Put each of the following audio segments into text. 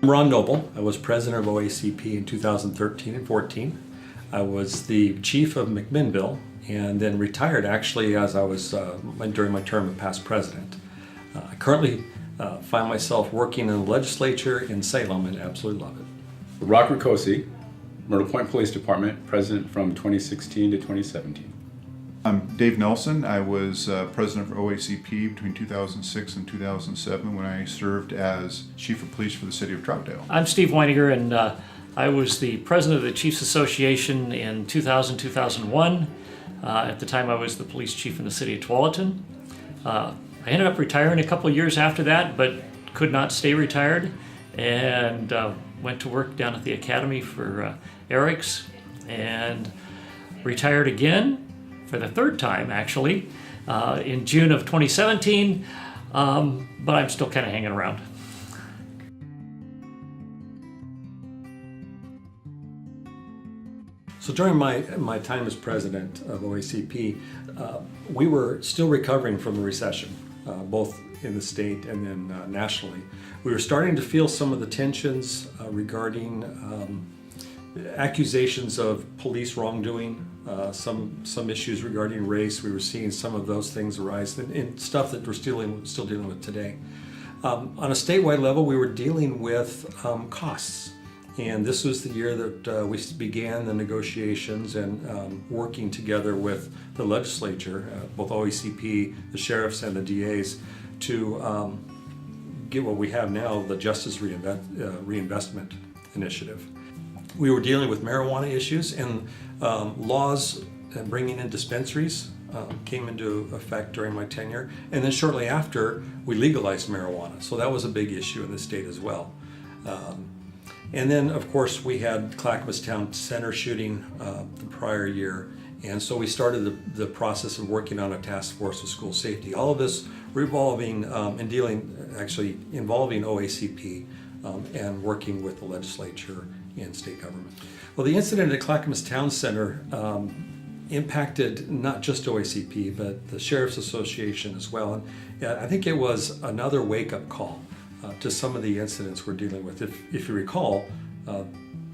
I'm Ron Noble. I was president of OACP in 2013 and 14. I was the chief of McMinnville and then retired actually as I was during my term of past president. I currently find myself working in the legislature in Salem and absolutely love it. Rock Ricosi, Myrtle Point Police Department, president from 2016 to 2017. I'm Dave Nelson. I was president for OACP between 2006 and 2007 when I served as chief of police for the city of Troutdale. I'm Steve Weininger, and I was the president of the Chiefs Association in 2000-2001. At the time, I was the police chief in the city of Tualatin. I ended up retiring a couple of years after that, but could not stay retired, and went to work down at the academy for Eric's, and retired again for the third time, actually, in June of 2017, but I'm still kind of hanging around. So during my time as president of OACP, we were still recovering from the recession, both in the state and then nationally. We were starting to feel some of the tensions regarding accusations of police wrongdoing, some issues regarding race. We were seeing some of those things arise, and stuff that we're still dealing with today. On a statewide level, we were dealing with costs, and this was the year that we began the negotiations and working together with the legislature, both OACP, the sheriffs, and the DAs, to get what we have now, the Justice Reinvestment Initiative. We were dealing with marijuana issues, and laws bringing in dispensaries came into effect during my tenure, and then shortly after we legalized marijuana, so that was a big issue in the state as well. And then of course we had Clackamas Town Center shooting the prior year, and so we started the process of working on a task force of school safety. All of this revolving and involving OACP and working with the legislature and state government. Well, the incident at Clackamas Town Center impacted not just OACP, but the Sheriff's Association as well. And I think it was another wake-up call to some of the incidents we're dealing with. If you recall,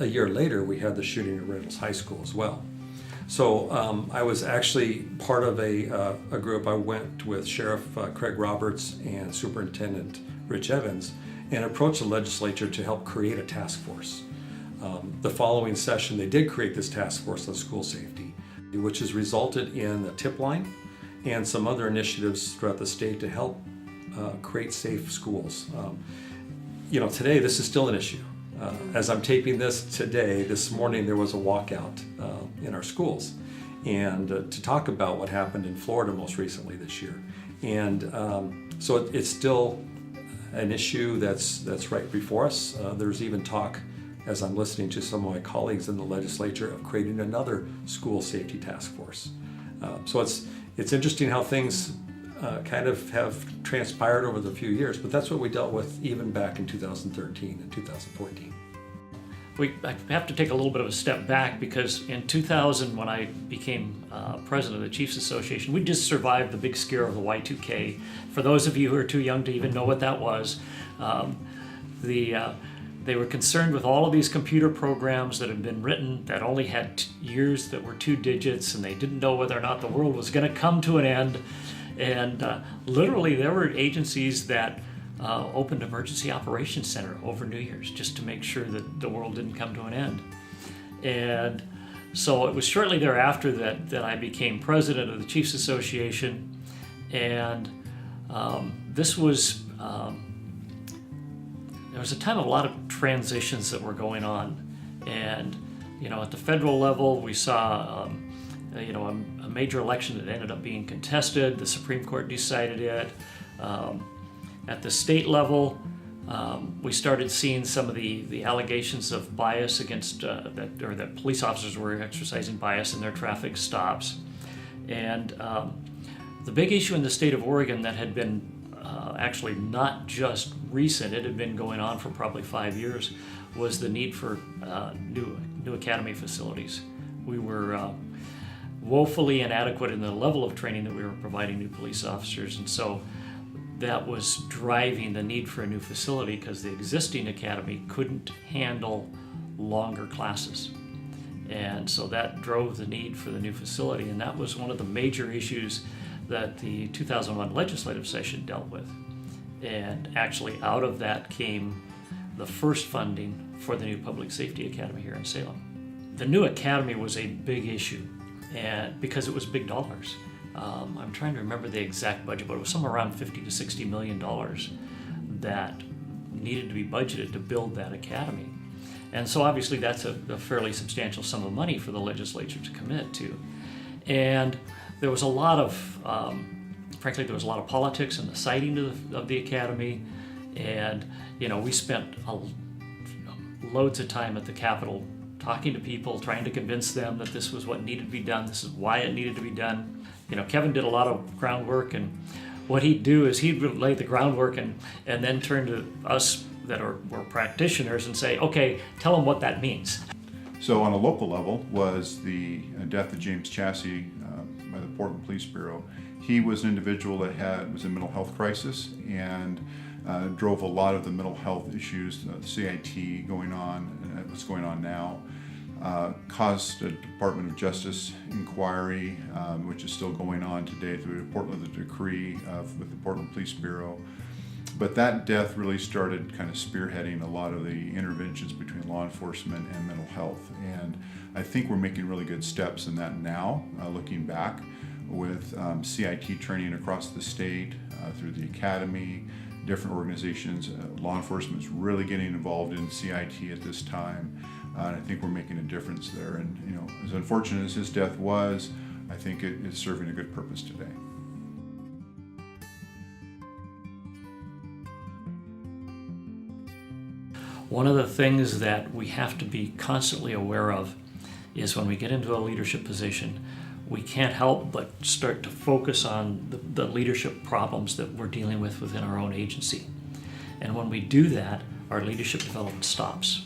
a year later we had the shooting at Reynolds High School as well. So I was actually part of a group. I went with Sheriff Craig Roberts and Superintendent Rich Evans and approached the legislature to help create a task force. The following session, they did create this task force on school safety, which has resulted in a tip line and some other initiatives throughout the state to help create safe schools. Today this is still an issue. As I'm taping this morning, there was a walkout in our schools, and to talk about what happened in Florida most recently this year. And so it's still an issue that's right before us. There's even talk, as I'm listening to some of my colleagues in the legislature, of creating another school safety task force. So it's interesting how things kind of have transpired over the few years, but that's what we dealt with even back in 2013 and 2014. I have to take a little bit of a step back, because in 2000, when I became president of the Chiefs Association, we just survived the big scare of the Y2K. For those of you who are too young to even know what that was, they were concerned with all of these computer programs that had been written that only had years that were 2 digits, and they didn't know whether or not the world was going to come to an end. And literally there were agencies that opened Emergency Operations Center over New Year's just to make sure that the world didn't come to an end. And so it was shortly thereafter that I became president of the Chiefs Association, and this was there was a time of a lot of transitions that were going on. And at the federal level, we saw a major election that ended up being contested. The Supreme Court decided it. At the state level, we started seeing some of the allegations of bias against that police officers were exercising bias in their traffic stops. And the big issue in the state of Oregon that had been actually not just recent, it had been going on for probably 5 years, was the need for new academy facilities. We were woefully inadequate in the level of training that we were providing new police officers, and so that was driving the need for a new facility because the existing academy couldn't handle longer classes. And so that drove the need for the new facility, and that was one of the major issues that the 2001 legislative session dealt with. And actually out of that came the first funding for the new Public Safety Academy here in Salem. The new academy was a big issue, and because it was big dollars. I'm trying to remember the exact budget, but it was somewhere around $50 to $60 million that needed to be budgeted to build that academy. And so obviously that's a fairly substantial sum of money for the legislature to commit to. And there was a lot of, frankly, there was a lot of politics in the siting of the academy. And, we spent loads of time at the Capitol talking to people, trying to convince them that this was what needed to be done, this is why it needed to be done. Kevin did a lot of groundwork, and what he'd do is he'd lay the groundwork and then turn to us that were practitioners and say, okay, tell them what that means. So on a local level was the death of James Chassie by the Portland Police Bureau. He was an individual that was in mental health crisis and drove a lot of the mental health issues, CIT going on, what's going on now. Caused a Department of Justice inquiry, which is still going on today through the decree with the Portland Police Bureau. But that death really started kind of spearheading a lot of the interventions between law enforcement and mental health. And I think we're making really good steps in that now, looking back, with CIT training across the state, through the academy, different organizations. Law enforcement is really getting involved in CIT at this time. And I think we're making a difference there. And as unfortunate as his death was, I think it is serving a good purpose today. One of the things that we have to be constantly aware of is when we get into a leadership position, we can't help but start to focus on the leadership problems that we're dealing with within our own agency. And when we do that, our leadership development stops.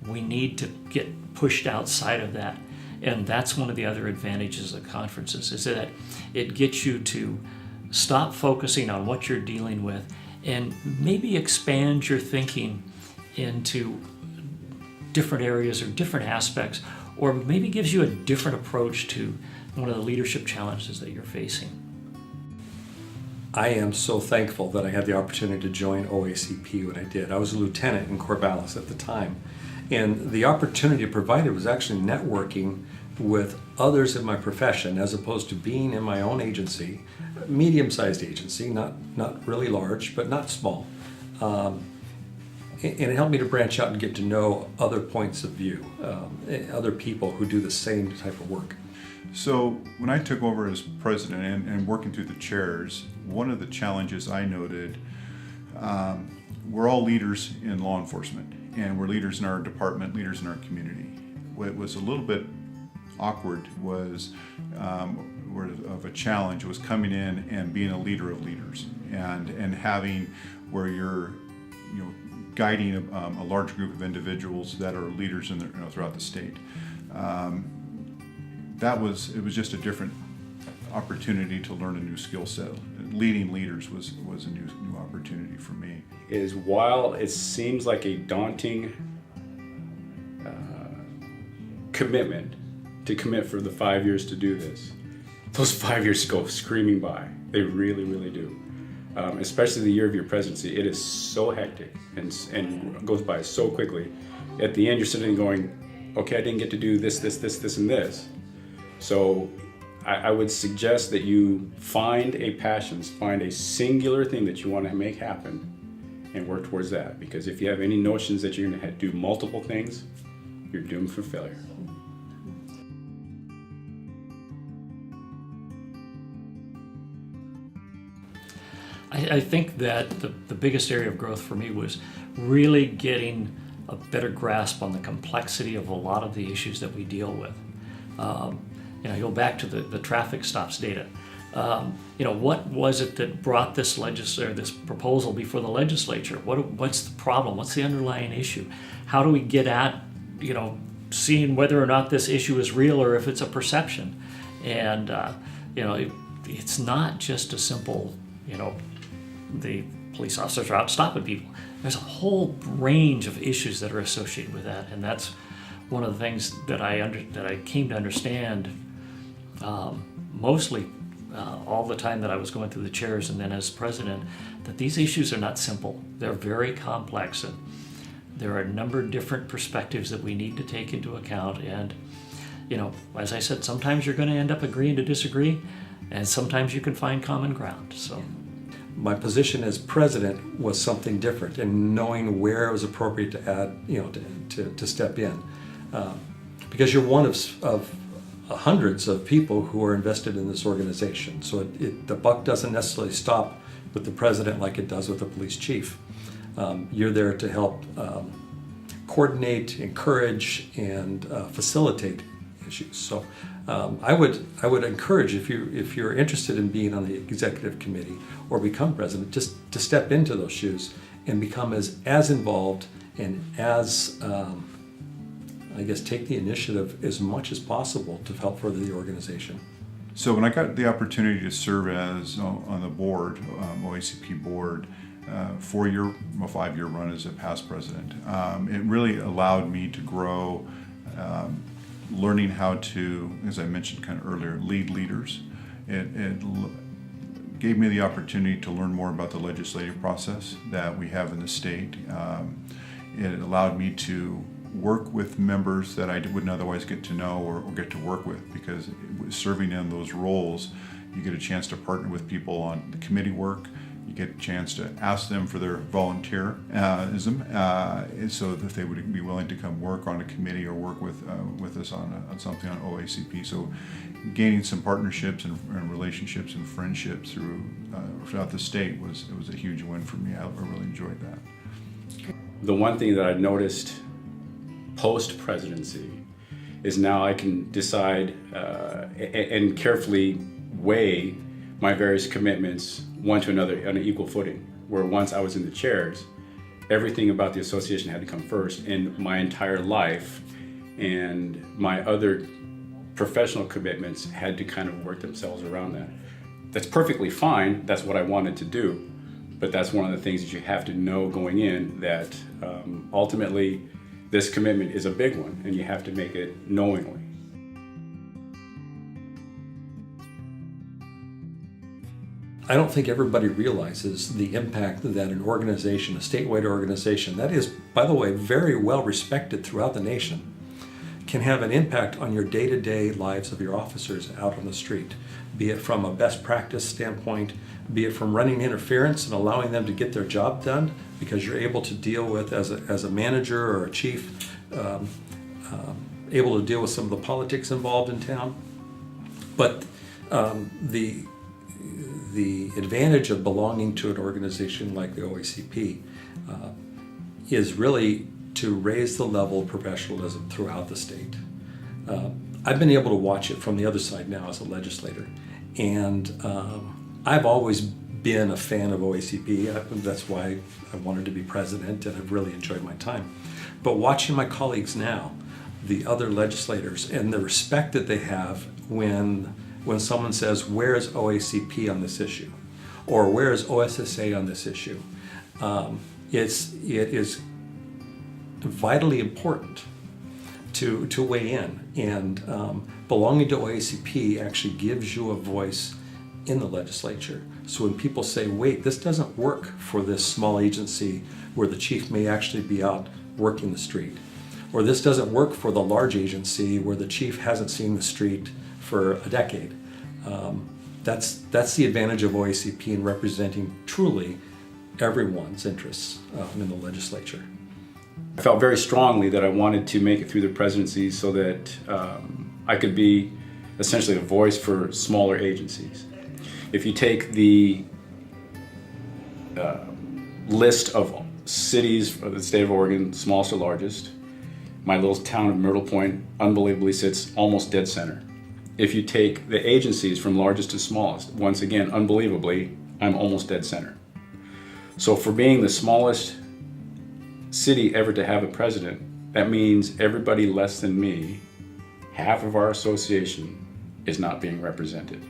We need to get pushed outside of that. And that's one of the other advantages of conferences, is that it gets you to stop focusing on what you're dealing with and maybe expand your thinking into different areas or different aspects, or maybe gives you a different approach to one of the leadership challenges that you're facing. I am so thankful that I had the opportunity to join OACP when I did. I was a lieutenant in Corvallis at the time, and the opportunity it provided was actually networking with others in my profession as opposed to being in my own agency, medium-sized agency, not really large, but not small. And it helped me to branch out and get to know other points of view, other people who do the same type of work. So when I took over as president and working through the chairs, one of the challenges I noted, we're all leaders in law enforcement, and we're leaders in our department, leaders in our community. What was a little bit awkward was, of a challenge, was coming in and being a leader of leaders, and having where you're guiding a large group of individuals that are leaders in throughout the state. It was just a different opportunity to learn a new skill set. Leading leaders was a new opportunity for me. Is while it seems like a daunting commitment to commit for the 5 years to do this, those 5 years go screaming by. They really, really do. Especially the year of your presidency, it is so hectic and goes by so quickly. At the end, you're sitting going, okay, I didn't get to do this, and this. So I would suggest that you find a passion, find a singular thing that you want to make happen and work towards that. Because if you have any notions that you're going to do multiple things, you're doomed for failure. I think that the biggest area of growth for me was really getting a better grasp on the complexity of a lot of the issues that we deal with. Go back to the traffic stops data. What was it that brought this proposal before the legislature? What's the problem? What's the underlying issue? How do we get at, seeing whether or not this issue is real or if it's a perception? And, it's not just a simple, the police officers are out stopping people. There's a whole range of issues that are associated with that, and that's one of the things that I came to understand mostly all the time that I was going through the chairs and then as president, that these issues are not simple. They're very complex, and there are a number of different perspectives that we need to take into account. And, you know, as I said, sometimes you're going to end up agreeing to disagree, and sometimes you can find common ground. So my position as president was something different, and knowing where it was appropriate to add, you know, to step in, because you're one of hundreds of people who are invested in this organization. So the buck doesn't necessarily stop with the president like it does with the police chief. You're there to help coordinate, encourage, and facilitate issues. So I would encourage, if you're interested in being on the executive committee or become president, just to step into those shoes and become as involved and as I guess take the initiative as much as possible to help further the organization. So when I got the opportunity to serve as on the board, OACP board, 5-year run as a past president, it really allowed me to grow, learning how to, as I mentioned kind of earlier, lead leaders. It gave me the opportunity to learn more about the legislative process that we have in the state. It allowed me to work with members that I wouldn't otherwise get to know or get to work with, because serving in those roles, you get a chance to partner with people on the committee work. You get a chance to ask them for their volunteerism, so that they would be willing to come work on a committee or work with us on something on OACP. So gaining some partnerships and relationships and friendships throughout the state was a huge win for me. I really enjoyed that. The one thing that I noticed post-presidency is now I can decide and carefully weigh my various commitments one to another on an equal footing, where once I was in the chairs, everything about the association had to come first, and my entire life and my other professional commitments had to kind of work themselves around that. That's perfectly fine. That's what I wanted to do. But that's one of the things that you have to know going in, that ultimately this commitment is a big one, and you have to make it knowingly. I don't think everybody realizes the impact that an organization, a statewide organization, that is, by the way, very well respected throughout the nation, can have an impact on your day-to-day lives of your officers out on the street, be it from a best practice standpoint, be it from running interference and allowing them to get their job done because you're able to deal with, as a manager or a chief, able to deal with some of the politics involved in town. But the advantage of belonging to an organization like the OACP is really to raise the level of professionalism throughout the state. I've been able to watch it from the other side now as a legislator, and I've always been a fan of OACP. That's why I wanted to be president, and I've really enjoyed my time. But watching my colleagues now, the other legislators, and the respect that they have when someone says, where is OACP on this issue? Or where is OSSA on this issue? It is vitally important to weigh in, and belonging to OACP actually gives you a voice in the legislature. So when people say, wait, this doesn't work for this small agency where the chief may actually be out working the street, or this doesn't work for the large agency where the chief hasn't seen the street for a decade. That's the advantage of OACP in representing truly everyone's interests in the legislature. I felt very strongly that I wanted to make it through the presidency so that I could be essentially a voice for smaller agencies. If you take the list of cities of the state of Oregon, smallest or largest, my little town of Myrtle Point unbelievably sits almost dead center. If you take the agencies from largest to smallest, once again, unbelievably, I'm almost dead center. So for being the smallest city ever to have a president, that means everybody less than me, half of our association, is not being represented.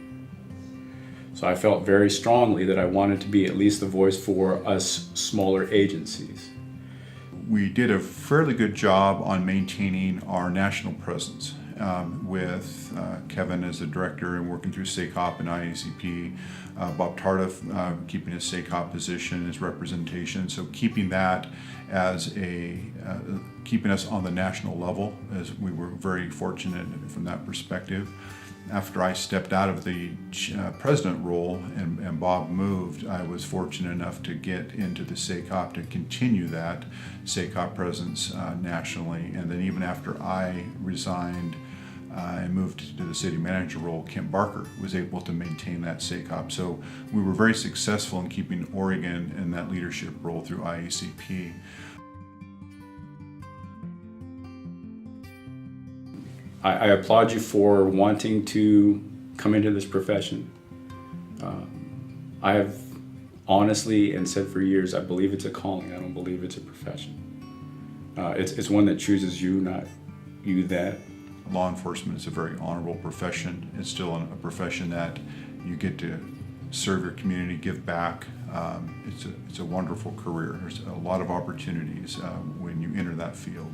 So I felt very strongly that I wanted to be at least the voice for us smaller agencies. We did a fairly good job on maintaining our national presence with Kevin as the director and working through SACOP and IACP, Bob Tardif keeping his SACOP position, his representation. So keeping that as keeping us on the national level, as we were very fortunate from that perspective. After I stepped out of the president role and Bob moved, I was fortunate enough to get into the SACOP to continue that SACOP presence nationally. And then even after I resigned and moved to the city manager role, Kent Barker was able to maintain that SACOP. So we were very successful in keeping Oregon in that leadership role through IACP. I applaud you for wanting to come into this profession. I have honestly and said for years, I believe it's a calling. I don't believe it's a profession. It's one that chooses you, not you that. Law enforcement is a very honorable profession. It's still a profession that you get to serve your community, give back. It's a wonderful career. There's a lot of opportunities when you enter that field.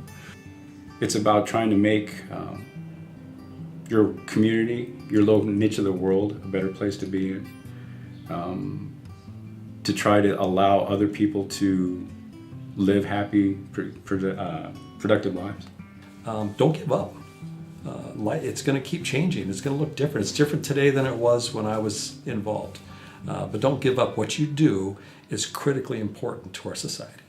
It's about trying to make your community, your little niche of the world, a better place to be in. To try to allow other people to live happy, productive lives. Don't give up. It's going to keep changing. It's going to look different. It's different today than it was when I was involved. But don't give up. What you do is critically important to our society.